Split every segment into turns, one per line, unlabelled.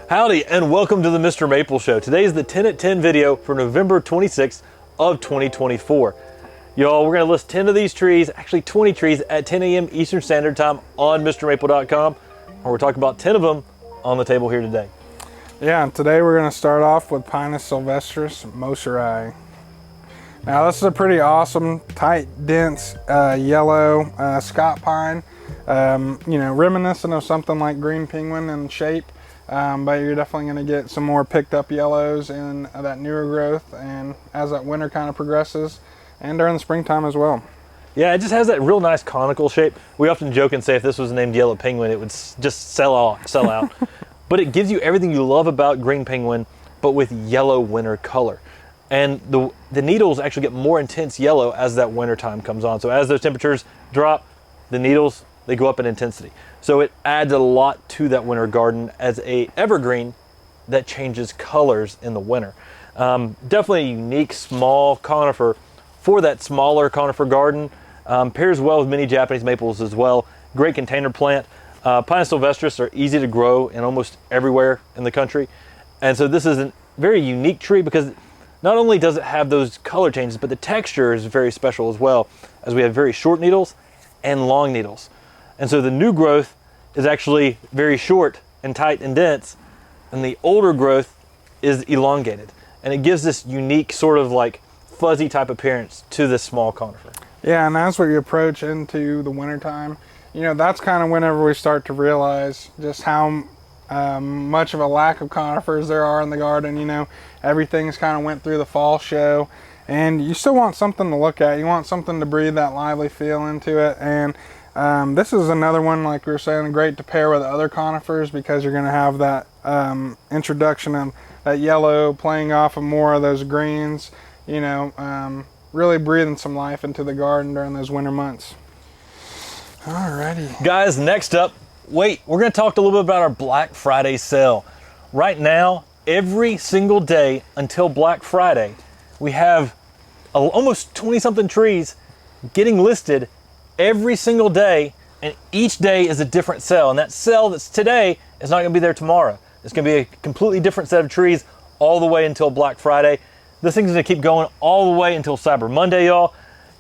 Howdy and welcome to the Mr. Maple Show. Today is the 10 at 10 video for November 26th of 2024. Y'all, we're gonna list 10 of these trees, actually 20 trees at 10 a.m. Eastern Standard Time on MrMaple.com. And we're talking about 10 of them on the table here today.
Yeah, and today we're gonna start off with Pinus sylvestris Mosai. Now this is a pretty awesome, tight, dense, yellow Scott pine. You know, reminiscent of something like green penguin in shape. But you're definitely going to get some more picked up yellows in that newer growth, and as that winter kind of progresses, and during the springtime as well.
Yeah, it just has that real nice conical shape. We often joke and say if this was named yellow penguin, it would just sell out. But it gives you everything you love about green penguin, but with yellow winter color. And the needles actually get more intense yellow as that winter time comes on. So as those temperatures drop, the needles, they go up in intensity. So it adds a lot to that winter garden as a evergreen that changes colors in the winter. Definitely a unique small conifer for that smaller conifer garden. Pairs well with many Japanese maples as well. Great container plant. Pinus sylvestris are easy to grow in almost everywhere in the country. And so this is a very unique tree because not only does it have those color changes, but the texture is very special as well, as we have very short needles and long needles. And so the new growth is actually very short and tight and dense, and the older growth is elongated. And it gives this unique sort of like fuzzy type appearance to this small conifer.
Yeah, and as we approach into the wintertime, you know, that's kind of whenever we start to realize just how much of a lack of conifers there are in the garden. You know, everything's kind of went through the fall show, and you still want something to look at. You want something to breathe that lively feel into it. And this is another one, like we were saying, great to pair with other conifers because you're going to have that introduction of that yellow playing off of more of those greens, you know, really breathing some life into the garden during those winter months. Alrighty.
Guys, next up, we're going to talk a little bit about our Black Friday sale. Right now, every single day until Black Friday, we have almost 20-something trees getting listed every single day, and each day is a different sale. And that sale that's today is not going to be there tomorrow. It's going to be a completely different set of trees all the way until Black Friday. This thing's going to keep going all the way until Cyber Monday, y'all.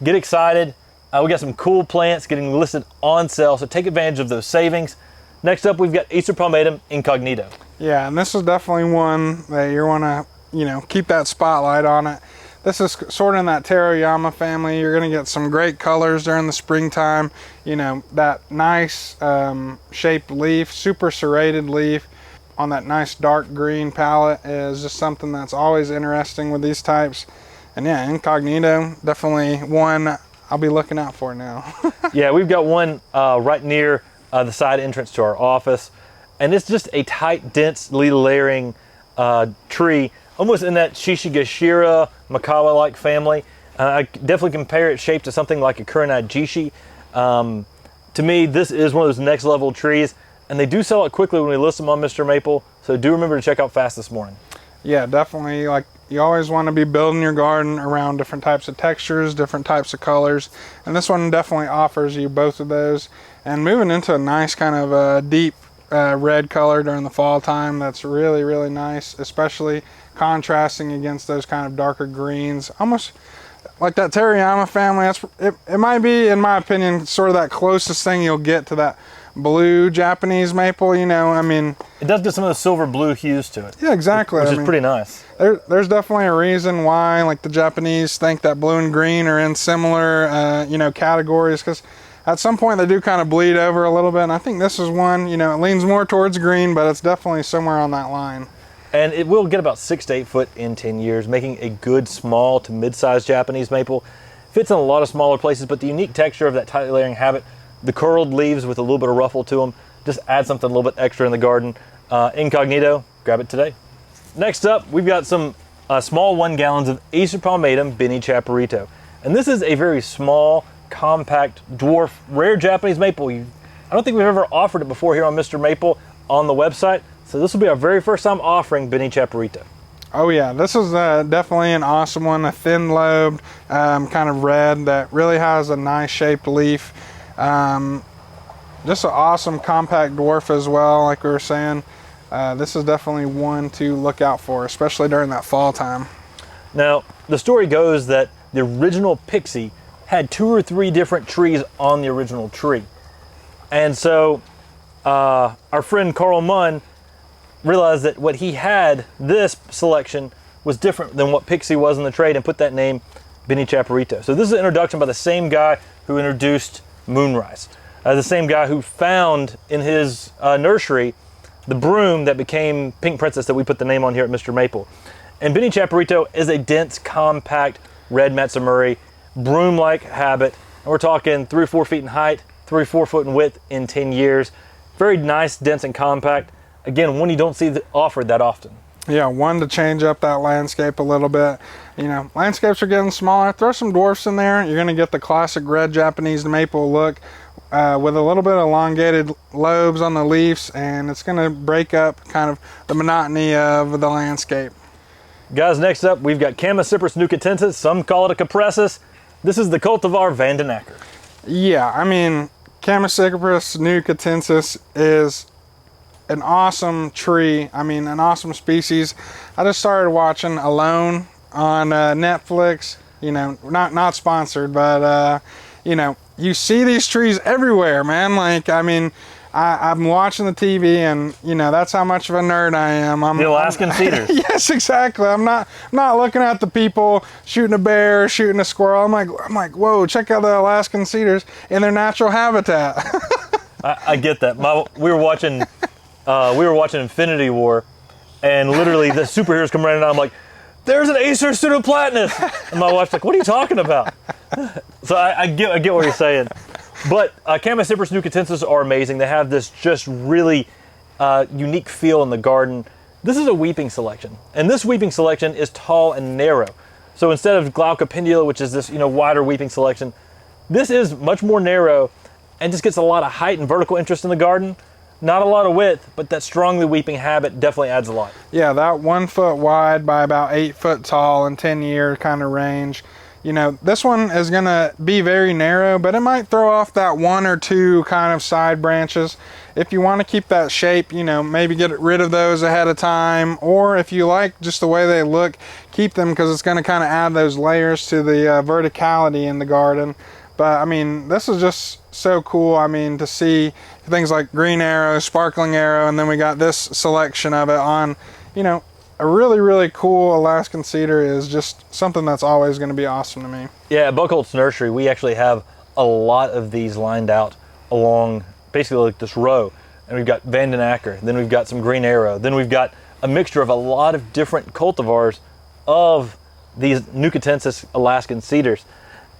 Get excited. We got some cool plants getting listed on sale, so take advantage of those savings. Next up, we've got Acer Pomum Incognito.
Yeah, and this is definitely one that you want to, you know, keep that spotlight on it. This is sort of in that Teriyama family. You're going to get some great colors during the springtime. You know, that nice shaped leaf, super serrated leaf on that nice dark green palette is just something that's always interesting with these types. And yeah, Incognito, definitely one I'll be looking out for now.
Yeah, we've got one right near the side entrance to our office. And it's just a tight, dense, layering tree, almost in that Shishigashira Makawa-like family. I definitely compare its shape to something like a Kurenai Jishi. To me, this is one of those next level trees, and they do sell it quickly when we list them on Mr. Maple, so do remember to check out Fast This Morning.
Yeah, definitely. Like, you always want to be building your garden around different types of textures, different types of colors, and this one definitely offers you both of those. And moving into a nice kind of deep red color during the fall time, that's really, really nice, especially contrasting against those kind of darker greens, almost like that Teriyama family. It might be, in my opinion, sort of that closest thing you'll get to that blue Japanese maple. You know, I mean,
it does get some of the silver blue hues to it.
Yeah, exactly.
Which is pretty nice.
There's definitely a reason why, like, the Japanese think that blue and green are in similar you know, categories, because at some point they do kind of bleed over a little bit, and I think this is one, you know, it leans more towards green, but it's definitely somewhere on that line.
And it will get about 6 to 8 foot in 10 years, making a good small to mid-sized Japanese maple. Fits in a lot of smaller places, but the unique texture of that tightly layering habit, the curled leaves with a little bit of ruffle to them, just add something a little bit extra in the garden. Incognito, grab it today. Next up, we've got some small 1 gallons of Acer Pomum Chaperito. And this is a very small, compact, dwarf, rare Japanese maple. I don't think we've ever offered it before here on Mr. Maple on the website. So this will be our very first time offering Benny Chaperito.
Oh yeah, this is definitely an awesome one, a thin-lobed kind of red that really has a nice shaped leaf. Just an awesome compact dwarf as well, like we were saying. this is definitely one to look out for, especially during that fall time.
Now, the story goes that the original Pixie had 2 or 3 different trees on the original tree. And so our friend Carl Munn realized that what he had, this selection, was different than what Pixie was in the trade and put that name Benny Chaperito. So this is an introduction by the same guy who introduced Moonrise. The same guy who found in his nursery the broom that became Pink Princess that we put the name on here at Mr. Maple. And Benny Chaperito is a dense, compact, red Matsumuri, broom-like habit. And we're talking 3 or 4 feet in height, 3 or 4 foot in width in 10 years. Very nice, dense, and compact. Again, one you don't see offered that often.
Yeah, one to change up that landscape a little bit. You know, landscapes are getting smaller. Throw some dwarfs in there. You're going to get the classic red Japanese maple look with a little bit of elongated lobes on the leaves, and it's going to break up kind of the monotony of the landscape.
Guys, next up, we've got Chamaecyparis nucatensis. Some call it a capressus. This is the cultivar Vandenacker.
Yeah, I mean, Chamaecyparis nucatensis is an awesome tree. I mean, an awesome species. I just started watching Alone on Netflix. You know, not sponsored, but you know, you see these trees everywhere, man. Like, I mean, I'm watching the TV, and you know, that's how much of a nerd I am.
The Alaskan cedars.
Yes, exactly. I'm not looking at the people shooting a bear, shooting a squirrel. I'm like, whoa, check out the Alaskan cedars in their natural habitat.
I get that. We were watching Infinity War, and literally the superheroes come running out. I'm like, there's an Acer pseudoplatanus, and my wife's like, what are you talking about? So I get what you're saying. But Chamaecyparis nucatensis are amazing. They have this just really unique feel in the garden. This is a weeping selection, and this weeping selection is tall and narrow. So instead of Glaucopendula, which is this wider weeping selection, this is much more narrow and just gets a lot of height and vertical interest in the garden. Not a lot of width, but that strongly weeping habit definitely adds a lot.
Yeah, that 1 foot wide by about 8 foot tall in 10-year kind of range. You know, this one is going to be very narrow, but it might throw off that 1 or 2 kind of side branches. If you want to keep that shape, you know, maybe get rid of those ahead of time, or if you like just the way they look, keep them, because it's going to kind of add those layers to the verticality in the garden. But I mean, this is just so cool. I mean, to see things like green arrow, sparkling arrow, and then we got this selection of it on, you know, a really, really cool Alaskan cedar is just something that's always going to be awesome to me.
Yeah, at Buckholt's Nursery, we actually have a lot of these lined out along basically like this row. And we've got Vandenacker, then we've got some green arrow, then we've got a mixture of a lot of different cultivars of these nucatensis Alaskan cedars.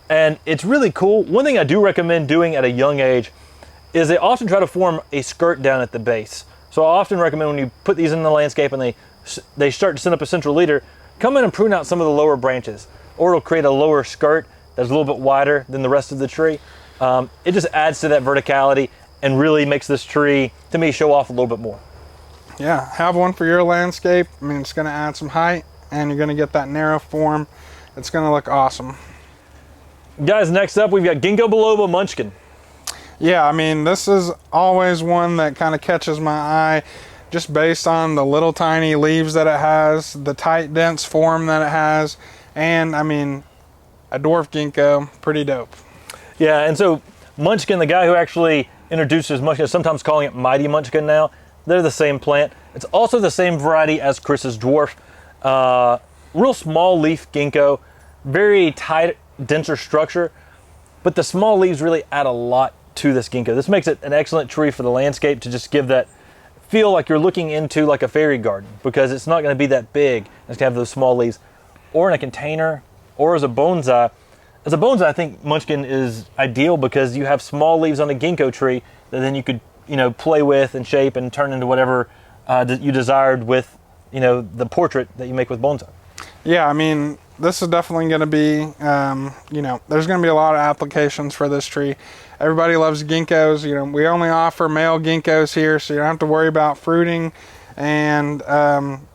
And it's really cool. One thing I do recommend doing at a young age is they often try to form a skirt down at the base. So I often recommend when you put these in the landscape and they start to send up a central leader, come in and prune out some of the lower branches, or it'll create a lower skirt that's a little bit wider than the rest of the tree. It just adds to that verticality and really makes this tree, to me, show off a little bit more.
Yeah, have one for your landscape. I mean, it's going to add some height, and you're going to get that narrow form. It's going to look awesome.
Guys, next up we've got Ginko Baloba Munchkin.
Yeah, I mean, this is always one that kind of catches my eye just based on the little tiny leaves that it has, the tight, dense form that it has, and I mean, a dwarf ginkgo, pretty dope.
Yeah, and so Munchkin, the guy who actually introduces Munchkin, sometimes calling it Mighty Munchkin now, they're the same plant. It's also the same variety as Chris's dwarf. Real small leaf ginkgo, very tight, denser structure, but the small leaves really add a lot to this ginkgo. This makes it an excellent tree for the landscape to just give that feel like you're looking into like a fairy garden, because it's not going to be that big. It's going to have those small leaves, or in a container, or as a bonsai. As a bonsai, I think Munchkin is ideal because you have small leaves on a ginkgo tree that then you could, play with and shape and turn into whatever that you desired with, the portrait that you make with bonsai.
Yeah, I mean, this is definitely going to be, there's going to be a lot of applications for this tree. Everybody loves ginkgos. We only offer male ginkgos here, so you don't have to worry about fruiting. And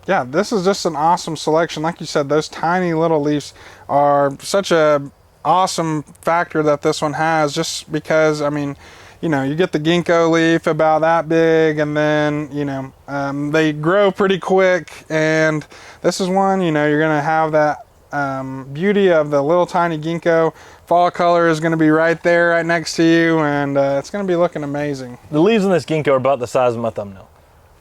yeah, this is just an awesome selection. Like you said, those tiny little leaves are such a awesome factor that this one has, just because, I mean, you know, you get the ginkgo leaf about that big, and then, you know, they grow pretty quick. And this is one, you know, you're going to have that beauty of the little tiny ginkgo. Fall color is going to be right there, right next to you, and it's going to be looking amazing.
The leaves on this ginkgo are about the size of my thumbnail,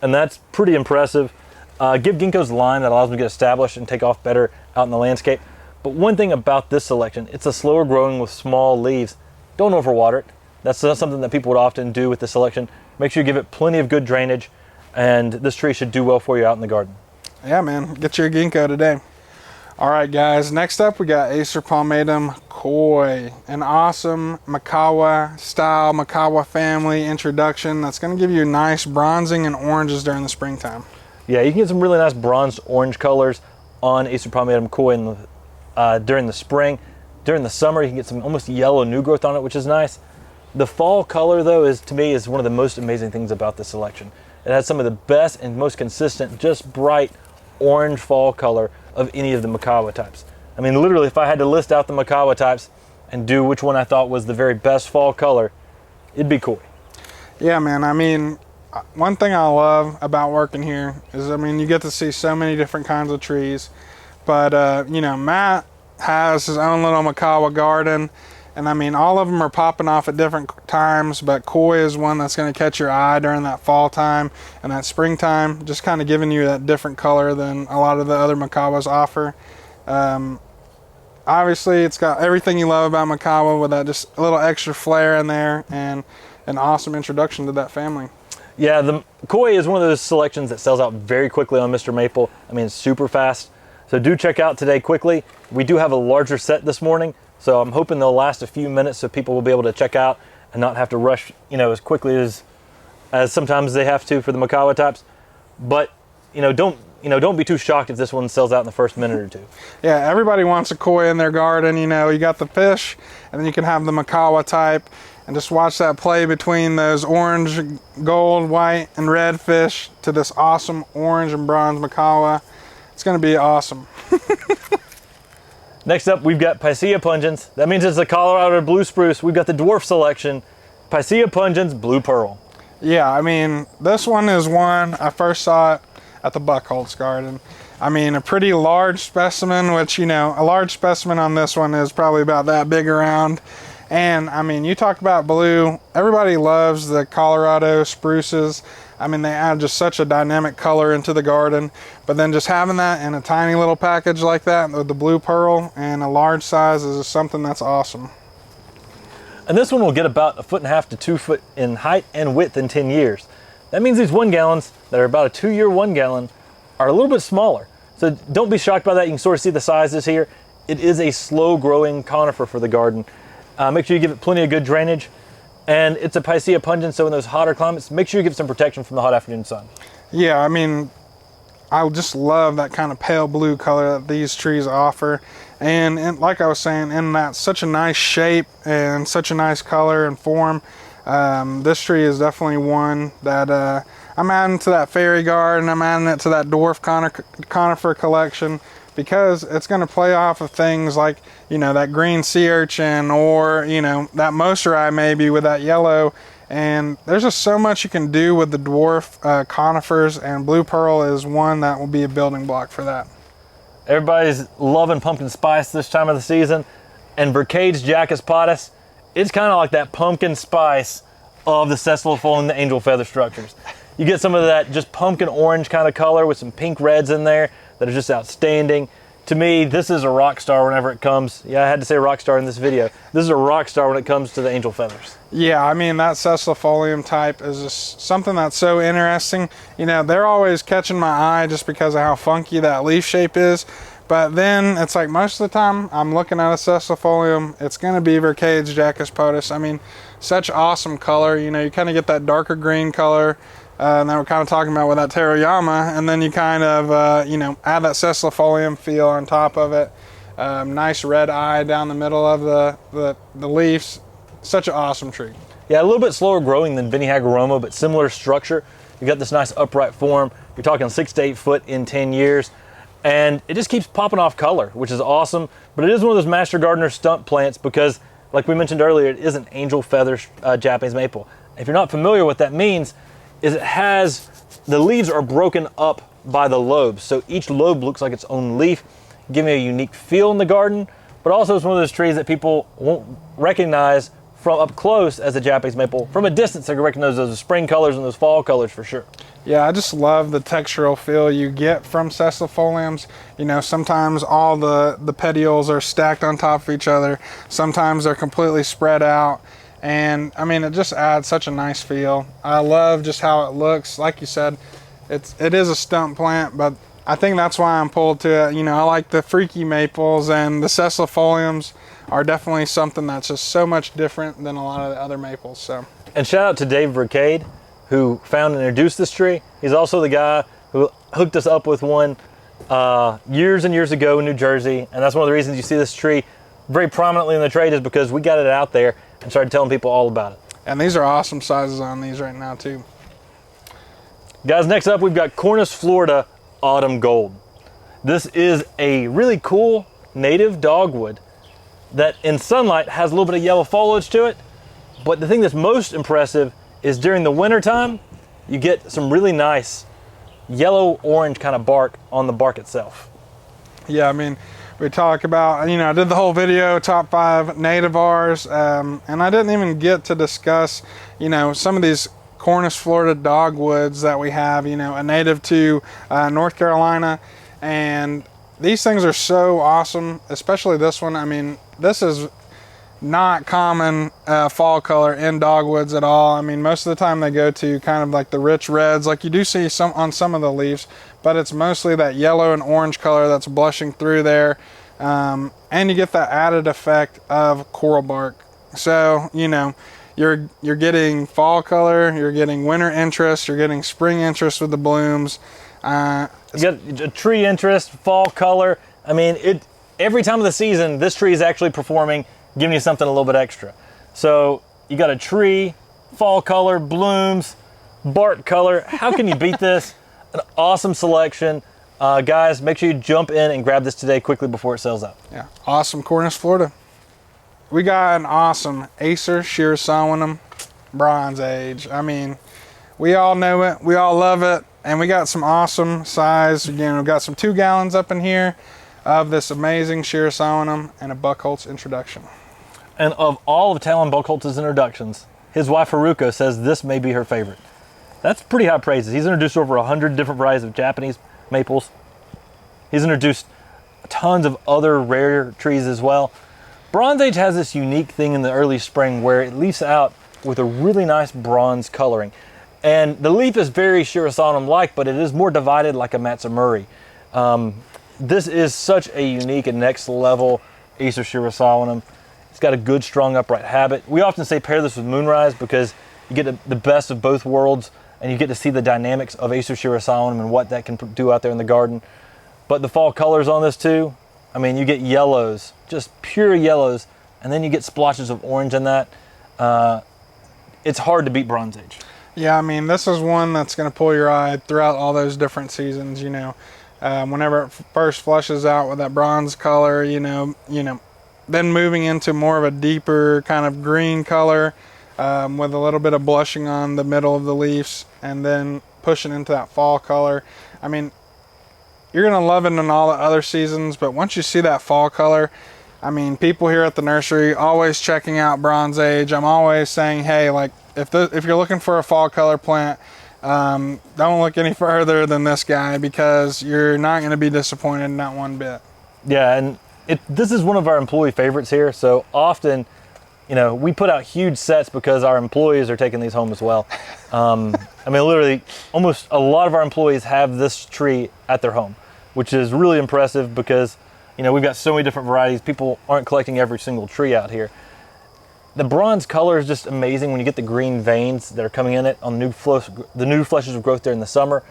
and that's pretty impressive. Give ginkgos line that allows them to get established and take off better out in the landscape. But one thing about this selection, it's a slower growing with small leaves. Don't overwater it. That's something that people would often do with this selection. Make sure you give it plenty of good drainage, and this tree should do well for you out in the garden.
Yeah, man, get your ginkgo today. All right, guys, next up we got Acer Pomum Koi, an awesome Makawa style, Makawa family introduction that's going to give you nice bronzing and oranges during the springtime.
Yeah, you can get some really nice bronzed orange colors on Acer Pomum Koi during the spring. During the summer, you can get some almost yellow new growth on it, which is nice. The fall color, though, to me is one of the most amazing things about this selection. It has some of the best and most consistent, just bright orange fall color of any of the Makawa types. I mean, literally, if I had to list out the Makawa types and do which one I thought was the very best fall color, it'd be Koi.
Yeah, man. I mean, one thing I love about working here is, I mean, you get to see so many different kinds of trees. But, you know, Matt has his own little Makawa garden. And, I mean, all of them are popping off at different times. But Koi is one that's going to catch your eye during that fall time and that springtime. Just kind of giving you that different color than a lot of the other Makawas offer. Obviously, it's got everything you love about Makawa with that just a little extra flair in there and an awesome introduction to that family.
Yeah, the Koi is one of those selections that sells out very quickly on MrMaple. I mean, it's super fast. So do check out today quickly. We do have a larger set this morning, so I'm hoping they'll last a few minutes so people will be able to check out and not have to rush, you know, as quickly as sometimes they have to for the Makawa types. But, don't be too shocked if this one sells out in the first minute or two.
Yeah, everybody wants a Koi in their garden. You know, you got the fish, and then you can have the Makawa type, and just watch that play between those orange, gold, white, and red fish to this awesome orange and bronze Makawa. It's going to be awesome.
Next up, we've got Picea pungens. That means it's a Colorado blue spruce. We've got the dwarf selection, Picea pungens Blue Pearl.
Yeah, I mean, this one is one I first saw it at the Buckholz garden. I mean, a pretty large specimen, which, you know, a large specimen on this one is probably about that big around. And I mean, you talk about blue, everybody loves the Colorado spruces. I mean, they add just such a dynamic color into the garden, but then just having that in a tiny little package like that with the Blue Pearl and a large size is something that's awesome.
And this one will get about 1.5 feet to 2 foot in height and width in 10 years. That means these 1 gallons that are about a 2-year 1 gallon are a little bit smaller. So don't be shocked by that. You can sort of see the sizes here. It is a slow growing conifer for the garden. Make sure you give it plenty of good drainage. And it's a Picea pungens, so in those hotter climates, make sure you give some protection from the hot afternoon sun.
Yeah, I mean, I just love that kind of pale blue color that these trees offer. And like I was saying, in that such a nice shape and such a nice color and form, this tree is definitely one that I'm adding to that fairy garden. I'm adding it to that dwarf conifer collection, because it's going to play off of things like, you know, that green sea urchin, or, you know, that Mosai maybe with that yellow. And there's just so much you can do with the dwarf conifers, and Blue Pearl is one that will be a building block for that.
Everybody's loving pumpkin spice this time of the season, and Vercade's Jacus Potus, it's kind of like that pumpkin spice of the Cecilifolium and the angel feather structures. You get some of that just pumpkin orange kind of color with some pink reds in there that are just outstanding. To me, this is a rock star whenever it comes. Yeah, I had to say rock star in this video. This is a rock star when it comes to the angel feathers.
Yeah, I mean, that Cecilifolium type is just something that's so interesting. You know, they're always catching my eye just because of how funky that leaf shape is. But then it's like most of the time I'm looking at a Cecilifolium, it's going to be Vercade's Jacus Potus. I mean, such awesome color. You know, you kind of get that darker green color. And then we're kind of talking about with that Teroyama, and then you kind of, you know, add that Cecilifolium feel on top of it. Nice red eye down the middle of the leaves. Such an awesome tree.
Yeah, a little bit slower growing than Benny Hagoromo, but similar structure. You got this nice upright form. You're talking 6 to 8 foot in 10 years. And it just keeps popping off color, which is awesome. But it is one of those Master Gardener stump plants because like we mentioned earlier, it is an angel feather Japanese maple. If you're not familiar, what that means is the leaves are broken up by the lobes. So each lobe looks like its own leaf, giving a unique feel in the garden, but also it's one of those trees that people won't recognize from up close as a Japanese maple. From a distance, they can recognize those spring colors and those fall colors for sure.
Yeah, I just love the textural feel you get from sessilifoliums. You know, sometimes all the petioles are stacked on top of each other. Sometimes they're completely spread out. And I mean, it just adds such a nice feel. I love just how it looks. Like you said, it is a stump plant, but I think that's why I'm pulled to it. You know, I like the freaky maples, and the sessilifoliums are definitely something that's just so much different than a lot of the other maples. So.
And shout out to Dave Vercade, who found and introduced this tree. He's also the guy who hooked us up with one years and years ago in New Jersey. And that's one of the reasons you see this tree very prominently in the trade, is because we got it out there and started telling people all about it.
And these are awesome sizes on these right now too.
Guys, next up we've got Cornus, Florida Autumn Gold. This is a really cool native dogwood that in sunlight has a little bit of yellow foliage to it. But the thing that's most impressive is during the winter time, you get some really nice yellow-orange kind of bark on the bark itself.
Yeah, I mean, we talk about, you know, I did the whole video, top 5 nativars, and I didn't even get to discuss, you know, some of these Cornus, Florida dogwoods that we have, you know, a native to North Carolina. And these things are so awesome, especially this one. I mean, this is not common fall color in dogwoods at all. I mean, most of the time they go to kind of like the rich reds, like you do see some on some of the leaves, but it's mostly that yellow and orange color that's blushing through there. And you get that added effect of coral bark. So, you know, you're getting fall color, you're getting winter interest, you're getting spring interest with the blooms. You
got a tree interest, fall color. I mean, every time of the season, this tree is actually performing, giving you something a little bit extra. So you got a tree, fall color, blooms, bark color. How can you beat this? An awesome selection. Guys, make sure you jump in and grab this today quickly before it sells out.
Yeah, awesome Cornus, Florida. We got an awesome Acer Pomum Bronze Age. I mean, we all know it, we all love it, and we got some awesome size. Again, we've got some 2 gallons up in here of this amazing Pomum and a Buckholtz introduction.
And of all of Talon Buckholtz's introductions, his wife Haruko says this may be her favorite. That's pretty high praises. He's introduced over 100 different varieties of Japanese maples. He's introduced tons of other rare trees as well. Bronze Age has this unique thing in the early spring where it leaves out with a really nice bronze coloring. And the leaf is very Shirasanum-like, but it is more divided like a Matsumuri. This is such a unique and next level Acer Shirasanum. It's got a good, strong, upright habit. We often say pair this with Moonrise because you get the best of both worlds and you get to see the dynamics of Acer Shirasanum and what that can do out there in the garden. But the fall colors on this too, I mean, you get yellows, just pure yellows, and then you get splotches of orange in that. It's hard to beat Bronze Age.
Yeah, I mean, this is one that's going to pull your eye throughout all those different seasons, you know. Whenever it first flushes out with that bronze color, you know, then moving into more of a deeper kind of green color with a little bit of blushing on the middle of the leaves, and then pushing into that fall color. I mean, you're going to love it in all the other seasons, but once you see that fall color, I mean, people here at the nursery always checking out Bronze Age. I'm always saying, hey, like, if you're looking for a fall color plant, don't look any further than this guy, because you're not going to be disappointed, not one bit.
Yeah, and this is one of our employee favorites here. So often, you know, we put out huge sets because our employees are taking these home as well. I mean, literally, almost a lot of our employees have this tree at their home, which is really impressive because, you know, we've got so many different varieties. People aren't collecting every single tree out here. The bronze color is just amazing when you get the green veins that are coming in it on the new flushes of growth there in the summer.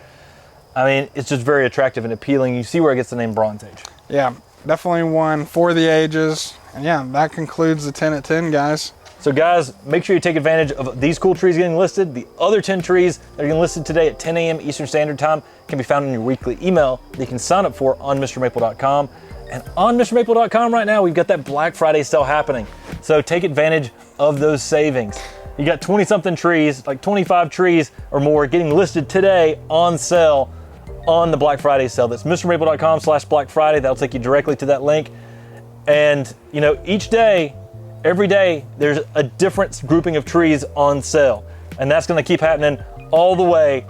I mean, it's just very attractive and appealing. You see where it gets the name Bronze Age.
Yeah, definitely one for the ages. And yeah, that concludes the 10 at 10, guys.
So guys, make sure you take advantage of these cool trees getting listed. The other 10 trees that are getting listed today at 10 a.m. Eastern Standard Time can be found in your weekly email that you can sign up for on MrMaple.com. And on MrMaple.com right now, we've got that Black Friday sale happening. So take advantage of those savings. You got 20 something trees, like 25 trees or more getting listed today on sale on the Black Friday sale. That's MrMaple.com/Black Friday. That'll take you directly to that link. And you know, each day, every day, there's a different grouping of trees on sale. And that's gonna keep happening all the way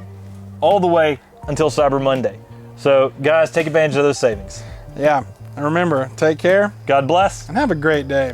until Cyber Monday. So guys, take advantage of those savings.
Yeah, and remember, take care.
God bless.
And have a great day.